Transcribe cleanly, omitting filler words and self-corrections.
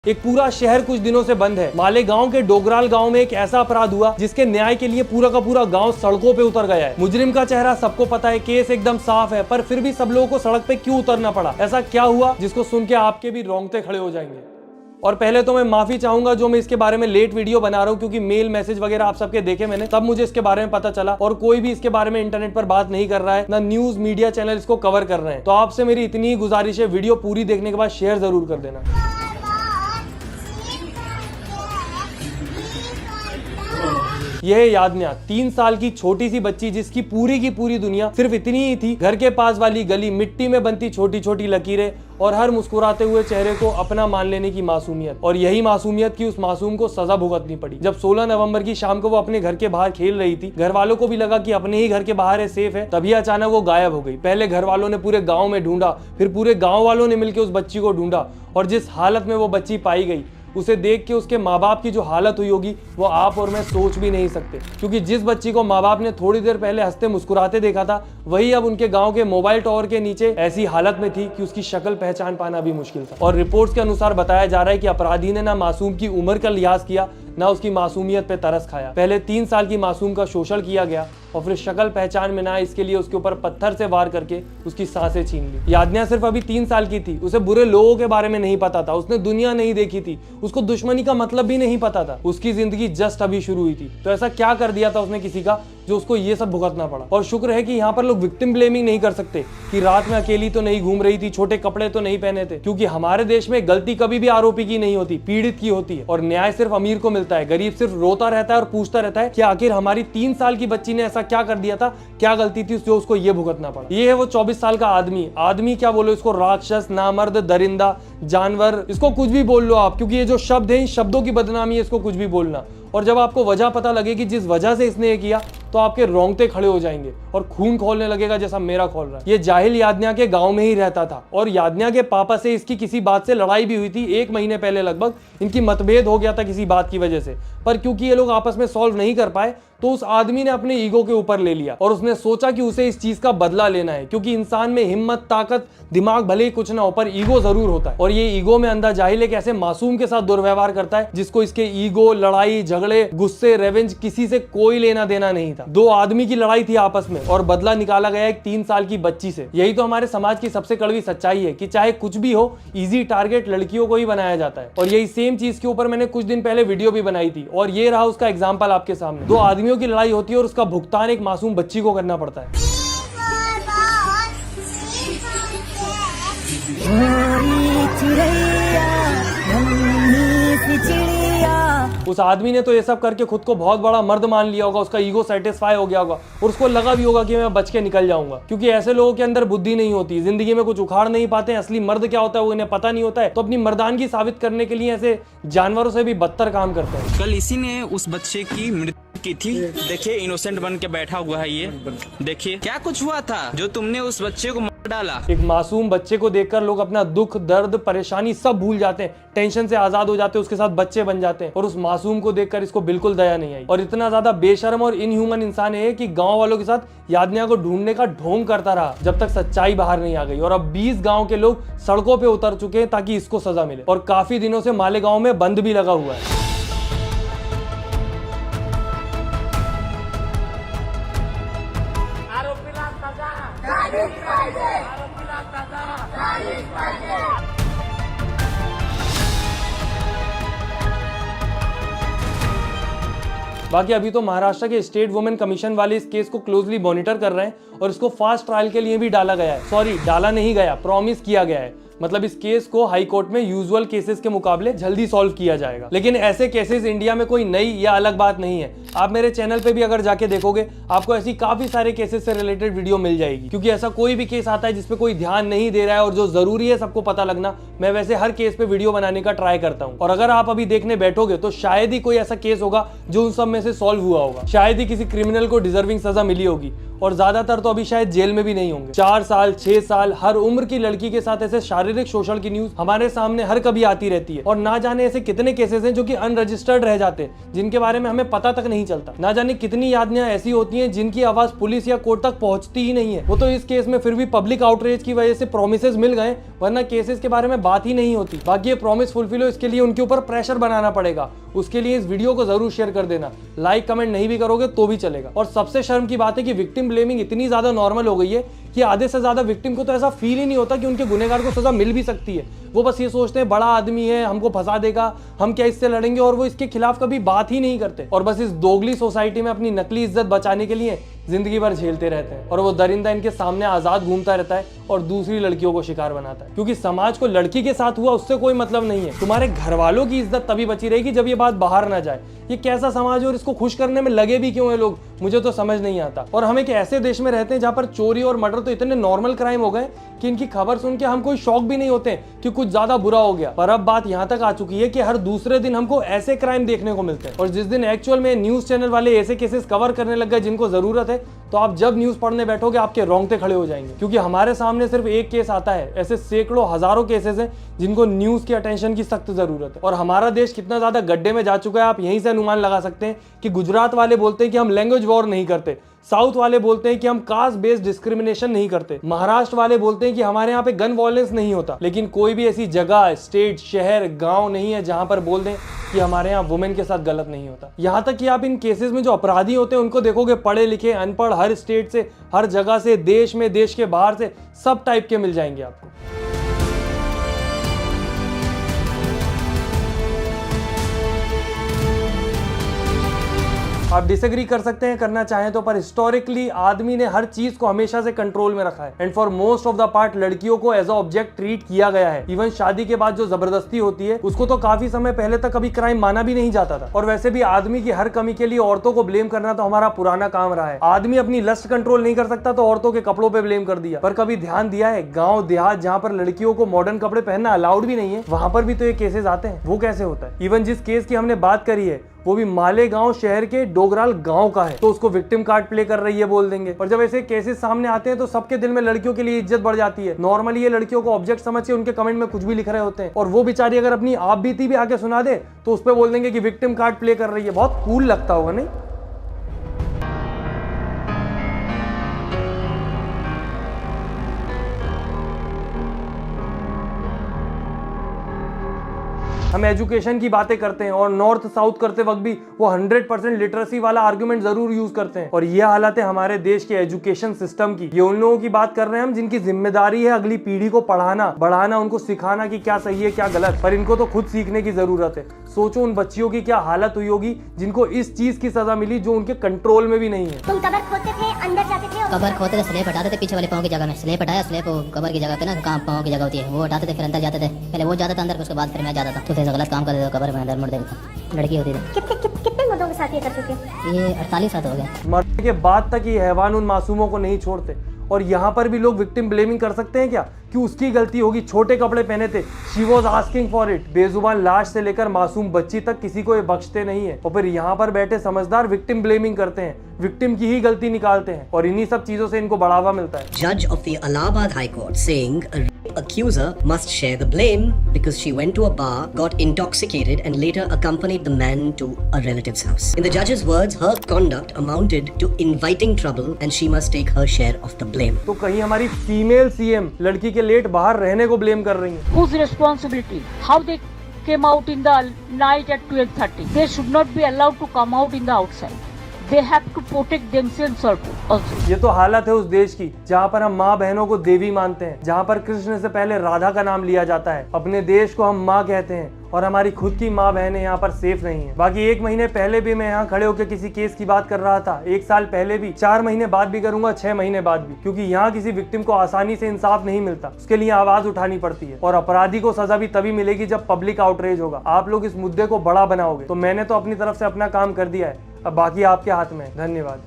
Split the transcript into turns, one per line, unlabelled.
एक पूरा शहर कुछ दिनों से बंद है। मालेगांव के डोगराल गांव में एक ऐसा अपराध हुआ जिसके न्याय के लिए पूरा का पूरा गांव सड़कों पे उतर गया है। मुजरिम का चेहरा सबको पता है, केस एकदम साफ है, पर फिर भी सब लोगों को सड़क पे क्यों उतरना पड़ा? ऐसा क्या हुआ जिसको सुन के आपके भी रोंगटे खड़े हो जाएंगे? और पहले तो मैं माफी चाहूंगा जो मैं इसके बारे में लेट वीडियो बना रहा हूं, क्योंकि मेल मैसेज वगैरह आप सबके देखे मैंने, तब मुझे इसके बारे में पता चला और कोई भी इसके बारे में इंटरनेट पर बात नहीं कर रहा है, ना न्यूज मीडिया चैनल इसको कवर कर रहे हैं। तो आपसे मेरी इतनी ही गुजारिश है, वीडियो पूरी देखने के बाद शेयर जरूर कर देना। यह है यादन्या, 3 साल की छोटी सी बच्ची जिसकी पूरी दुनिया सिर्फ इतनी ही थी। घर के पास वाली गली, मिट्टी में बनती छोटी छोटी लकीरें और हर मुस्कुराते हुए चेहरे को अपना मान लेने की मासूमियत। और यही मासूमियत की उस मासूम को सजा भुगतनी पड़ी। जब 16 नवंबर की शाम को वो अपने घर के बाहर खेल रही थी, घर वालों को भी लगा कि अपने ही घर के बाहर है, सेफ है, तभी अचानक वो गायब हो गई। पहले घर वालों ने पूरे गाँव में ढूंढा, फिर पूरे गाँव वालों ने मिलकर उस बच्ची को ढूंढा, और जिस हालत में वो बच्ची पाई गई उसे देख के उसके माँ बाप की जो हालत हुई होगी वो आप और मैं सोच भी नहीं सकते। क्योंकि जिस बच्ची को माँ बाप ने थोड़ी देर पहले हंसते मुस्कुराते देखा था, वही अब उनके गांव के मोबाइल टावर के नीचे ऐसी हालत में थी कि उसकी शक्ल पहचान पाना भी मुश्किल था। और रिपोर्ट्स के अनुसार बताया जा रहा है कि अपराधी ने ना मासूम की उम्र का लिहाज किया, ना उसकी मासूमियत पे तरस खाया। पहले 3 साल की मासूम का शोषण किया गया और फिर शक्ल पहचान में ना इसके लिए उसके ऊपर पत्थर से वार करके उसकी सांसें छीन ली। यादन्या सिर्फ अभी 3 साल की थी, उसे बुरे लोगों के बारे में नहीं पता था, उसने दुनिया नहीं देखी थी, उसको दुश्मनी का मतलब भी नहीं पता था। उसकी जिंदगी जस्ट अभी शुरू हुई थी। तो ऐसा क्या कर दिया था उसने किसी का जो उसको ये सब भुगतना पड़ा? और शुक्र है कि यहाँ पर लोग विक्टिम ब्लेमिंग नहीं कर सकते कि रात में अकेली तो नहीं घूम रही थी, छोटे कपड़े तो नहीं पहने थे, क्योंकि हमारे देश में गलती कभी भी आरोपी की नहीं होती, पीड़ित की होती है। और न्याय सिर्फ अमीर को मिलता है, गरीब सिर्फ रोता रहता है और पूछता रहता है कि आखिर हमारी 3 साल की बच्ची ने ऐसा क्या कर दिया था, क्या गलती थी जो उसको ये भुगतना पड़ा। ये है वो 24 साल का आदमी क्या बोलो इसको, राक्षस, नामर्द, दरिंदा, जानवर, इसको कुछ भी बोल लो आप, क्योंकि ये जो शब्द है इन शब्दों की बदनामी है, इसको कुछ भी बोलना। और जब आपको वजह पता लगे कि जिस वजह से इसने ये किया, तो आपके रोंगटे खड़े हो जाएंगे और खून खोलने लगेगा जैसा मेरा खोल रहा है। ये जाहिल यादन्या के गांव में ही रहता था और यादन्या के पापा से इसकी किसी बात से लड़ाई भी हुई थी। 1 महीने पहले लगभग इनकी मतभेद हो गया था किसी बात की वजह से, पर क्योंकि ये लोग आपस में सॉल्व नहीं कर पाए तो उस आदमी ने अपने ईगो के ऊपर ले लिया और उसने सोचा कि उसे इस चीज का बदला लेना है, क्योंकि इंसान में हिम्मत, ताकत, दिमाग भले ही कुछ ना हो, पर ईगो जरूर होता है। और ये ईगो में अंधा जाहिल एक ऐसे मासूम के साथ दुर्व्यवहार करता है जिसको इसके ईगो, लड़ाई झगड़े, गुस्से, रेवेंज किसी से कोई लेना देना नहीं था। 2 आदमी की लड़ाई थी आपस में और बदला निकाला गया एक 3 साल की बच्ची से। यही तो हमारे समाज की सबसे कड़वी सच्चाई है कि चाहे कुछ भी हो, इजी टारगेट लड़कियों को ही बनाया जाता है। और यही सेम चीज के ऊपर मैंने कुछ दिन पहले वीडियो भी बनाई थी और ये रहा उसका एग्जाम्पल आपके सामने। 2 आदमियों की लड़ाई होती है और उसका भुगतान एक मासूम बच्ची को करना पड़ता है। उस आदमी ने तो ये सब करके खुद को बहुत बड़ा मर्द मान लिया होगा, उसका ईगो सेटिस्फाई हो गया होगा और उसको लगा भी होगा कि मैं बच के निकल जाऊंगा, क्योंकि ऐसे लोगों के अंदर बुद्धि नहीं होती, जिंदगी में कुछ उखाड़ नहीं पाते हैं, असली मर्द क्या होता है वो इन्हें पता नहीं होता है, तो अपनी मर्दानगी साबित करने के लिए ऐसे जानवरों से भी बदतर काम करते हैं।
कल इसी ने उस बच्चे की मृत्यु की थी। देखिए इनोसेंट बन के बैठा हुआ है ये, देखिए क्या कुछ हुआ था जो तुमने उस बच्चे को मार डाला।
एक मासूम बच्चे को देखकर लोग अपना दुख, दर्द, परेशानी सब भूल जाते हैं, टेंशन से आजाद हो जाते हैं, उसके साथ बच्चे बन जाते हैं। और उस मासूम को देखकर इसको बिल्कुल दया नहीं आई और इतना ज्यादा बेशर्म और इनह्यूमन इंसान है कि गांव वालों के साथ यादन्या को ढूंढने का ढोंग करता रहा जब तक सच्चाई बाहर नहीं आ गई। और अब 20 गांव के लोग सड़कों पे उतर चुके हैं ताकि इसको सजा मिले और काफी दिनों से मालेगांव में बंद भी लगा हुआ है। बाकी अभी तो महाराष्ट्र के स्टेट वुमेन कमीशन वाले इस केस को क्लोजली मॉनिटर कर रहे हैं और इसको फास्ट ट्रायल के लिए भी डाला गया है। सॉरी, डाला नहीं गया, प्रॉमिस किया गया है। मतलब इस केस को हाई कोर्ट में यूजुअल केसेस के मुकाबले जल्दी सॉल्व किया जाएगा। लेकिन ऐसे केसेस इंडिया में कोई नई या अलग बात नहीं है। आप मेरे चैनल पे भी अगर जाके देखोगे आपको ऐसी काफी सारे केसेस से रिलेटेड वीडियो मिल जाएगी, क्योंकि ऐसा कोई भी केस आता है जिसपे कोई ध्यान नहीं दे रहा है और जो जरूरी है सबको पता लगना, मैं वैसे हर केस पे वीडियो बनाने का ट्राई करता हूँ। और अगर आप अभी देखने बैठोगे तो शायद ही कोई ऐसा केस होगा जो उन सब में से सॉल्व हुआ होगा, शायद ही किसी क्रिमिनल को डिजर्विंग सजा मिली होगी और ज्यादातर तो अभी शायद जेल में भी नहीं होंगे। 4 साल, 6 साल, हर उम्र की लड़की के साथ ऐसे शारीरिक शोषण की न्यूज हमारे सामने हर कभी आती रहती है और ना जाने ऐसे कितने केसेस हैं जो कि अनरजिस्टर्ड रह जाते हैं, जिनके बारे में हमें पता तक नहीं चलता। ना जाने कितनी यादन्यां ऐसी होती हैं जिनकी आवाज पुलिस या कोर्ट तक पहुंचती ही नहीं है। वो तो इस केस में फिर भी पब्लिक आउटरीच की वजह से प्रोमिसेस मिल गए, वरना केसेस के बारे में बात ही नहीं होती। बाकी ये प्रॉमिस फुलफिल हो इसके लिए उनके ऊपर प्रेशर बनाना पड़ेगा। उसके लिए इस वीडियो को जरूर शेयर कर देना, लाइक कमेंट नहीं भी करोगे तो भी चलेगा। और सबसे शर्म की बात है कि विक्टिम ब्लेमिंग इतनी ज्यादा नॉर्मल हो गई है कि आधे से ज्यादा विक्टिम को तो ऐसा फील ही नहीं होता कि उनके गुनहगार को सजा मिल भी सकती है। वो बस ये सोचते हैं बड़ा आदमी है, हमको फंसा देगा, हम क्या इससे लड़ेंगे, और वो इसके खिलाफ कभी बात ही नहीं करते। और बस इस दोगली सोसाइटी में अपनी नकली इज्जत बचाने के लिए जिंदगी भर झेलते रहते हैं। और वो दरिंदा इनके सामने आजाद घूमता रहता है और दूसरी लड़कियों को शिकार बनाता है। क्योंकि समाज को लड़की के साथ हुआ उससे कोई मतलब नहीं है। तुम्हारे घर वालों की इज्जत तभी बची रहेगी जब ये बात बाहर ना जाए। ये कैसा समाज है और इसको खुश करने में लगे भी क्यों है लोग, मुझे तो समझ नहीं आता। और हम एक ऐसे देश में रहते हैं जहाँ पर चोरी और मर्डर तो इतने नॉर्मल क्राइम हो गए कि इनकी खबर सुन के हम कोई शॉक भी नहीं होते कि कुछ ज्यादा बुरा हो गया। पर अब बात यहाँ तक आ चुकी है कि हर दूसरे दिन हमको ऐसे क्राइम देखने को मिलते हैं। और जिस दिन एक्चुअल में न्यूज चैनल वाले ऐसे केसेस कवर करने लग गए जिनको जरूरत है, तो आप जब न्यूज पढ़ने बैठोगे आपके रोंगटे खड़े हो जाएंगे। क्योंकि हमारे सामने सिर्फ एक केस आता है, ऐसे सैकड़ों हजारों केसेस हैं जिनको न्यूज की अटेंशन की सख्त जरूरत है। और हमारा देश कितना ज्यादा गड्ढे में जा चुका है आप यहीं से अनुमान लगा सकते हैं कि गुजरात वाले बोलते हैं कि हम लैंग्वेज वॉर नहीं करते, साउथ वाले बोलते हैं कि हम कास्ट बेस्ड डिस्क्रिमिनेशन नहीं करते, महाराष्ट्र वाले बोलते हैं कि हमारे यहाँ पे गन वॉयलेंस नहीं होता। लेकिन कोई भी ऐसी जगह, स्टेट, शहर, गांव नहीं है जहां पर बोल दें कि हमारे यहाँ वुमेन के साथ गलत नहीं होता। यहाँ तक कि आप इन केसेस में जो अपराधी होते हैं उनको देखोगे पढ़े लिखे, अनपढ़, हर स्टेट से, हर जगह से, देश में, देश के बाहर से, सब टाइप के मिल जाएंगे आपको। आप डिसएग्री कर सकते हैं करना चाहें तो, पर हिस्टोरिकली आदमी ने हर चीज को हमेशा से कंट्रोल में रखा है। And for most of the part लड़कियों को एज अ ऑब्जेक्ट ट्रीट किया गया है। इवन शादी के बाद जो जबरदस्ती होती है उसको तो काफी समय पहले तक कभी क्राइम माना भी नहीं जाता था। और वैसे भी आदमी की हर कमी के लिए औरतों को ब्लेम करना तो हमारा पुराना काम रहा है। आदमी अपनी लस्ट कंट्रोल नहीं कर सकता तो औरतों के कपड़ों पे ब्लेम कर दिया। पर कभी ध्यान दिया है गाँव देहात जहाँ पर लड़कियों को मॉडर्न कपड़े पहनना अलाउड भी नहीं है, वहां पर भी तो ये केसेस आते हैं। वो कैसे होता है? इवन जिस केस की हमने बात करी है वो भी मालेगांव शहर के डोगराल गांव का है, तो उसको विक्टिम कार्ड प्ले कर रही है बोल देंगे। और जब ऐसे केसेस सामने आते हैं तो सबके दिल में लड़कियों के लिए इज्जत बढ़ जाती है। नॉर्मली ये लड़कियों को ऑब्जेक्ट समझ के उनके कमेंट में कुछ भी लिख रहे होते हैं, और वो बेचारी अगर अपनी आप बीती भी आके सुना दे तो उस पर बोल देंगे कि विक्टिम कार्ड प्ले कर रही है। बहुत कूल लगता होगा नहीं? हम एजुकेशन की बातें करते हैं और नॉर्थ साउथ करते वक्त भी वो 100% लिटरेसी वाला आर्गुमेंट जरूर यूज करते हैं। और ये हालत है हमारे देश के एजुकेशन सिस्टम की। ये उन लोगों की बात कर रहे हैं हम जिनकी जिम्मेदारी है अगली पीढ़ी को पढ़ाना, बढ़ाना, उनको सिखाना कि क्या सही है क्या गलत। पर इनको तो खुद सीखने की जरूरत है। सोचो उन बच्चियों की क्या हालत हुई होगी जिनको इस चीज की सजा मिली जो उनके कंट्रोल में भी नहीं है।
तुम कबर खोदते थे, अंदर जाते थे,
कबर खोदते थे, स्लेब हटाते थे पीछे वाले पाँव की जगह में, स्लेब हटाया, स्लेब कबर की जगह पे ना कहाँ पाँव की जगह होती है वो हटाते थे, फिर अंदर जाते थे। पहले वो जाता था अंदर, उसके बाद फिर मैं जाता था। तो फिर गलत काम करते थे, कबर में अंदर मुड़ देता। लड़की होती थी।
कितने मर्दों के साथ ये कर चुके?
ये 48 साल हो गए।
मरने के बाद तक ये हैवान उन मासूमों को नहीं छोड़ते। और यहाँ पर भी लोग विक्टिम ब्लेमिंग कर सकते हैं क्या कि उसकी गलती होगी, छोटे कपड़े पहने थे, she was asking for it. बेजुबान लाश से लेकर मासूम बच्ची तक किसी को ये बख्शते नहीं है। और फिर यहाँ पर बैठे समझदार विक्टिम ब्लेमिंग करते हैं, विक्टिम की ही गलती निकालते हैं, और इन्हीं सब चीजों से इनको बढ़ावा मिलता है।
Judge of the Allahabad High Court saying a rape accuser must share the blame because she went to a bar, got intoxicated and later accompanied the man to a relative's house. In the judge's words, her conduct amounted to inviting trouble and she must take her share of the blame.
तो कहीं हमारी female CM लड़की के late बाहर रहने को blame कर रही है।
Whose responsibility? How they came out in the night at 12:30? They should not be allowed to come out in the outside. They have to protect themselves also.
ये तो हालत है उस देश की जहाँ पर हम माँ बहनों को देवी मानते हैं, जहाँ पर कृष्ण से पहले राधा का नाम लिया जाता है। अपने देश को हम माँ कहते हैं और हमारी खुद की माँ बहनें यहाँ पर सेफ नहीं है। बाकी 1 महीने पहले भी मैं यहाँ खड़े होकर किसी केस की बात कर रहा था, 1 साल पहले भी, 4 महीने बाद भी करूंगा, 6 महीने बाद भी, क्योंकि यहाँ किसी विक्टिम को आसानी से इंसाफ नहीं मिलता। उसके लिए आवाज उठानी पड़ती है और अपराधी को सजा भी तभी मिलेगी जब पब्लिक आउटरीच होगा। आप लोग इस मुद्दे को बड़ा बनाओगे तो मैंने तो अपनी तरफ से अपना काम कर दिया है, अब बाकी आपके हाथ में है। धन्यवाद।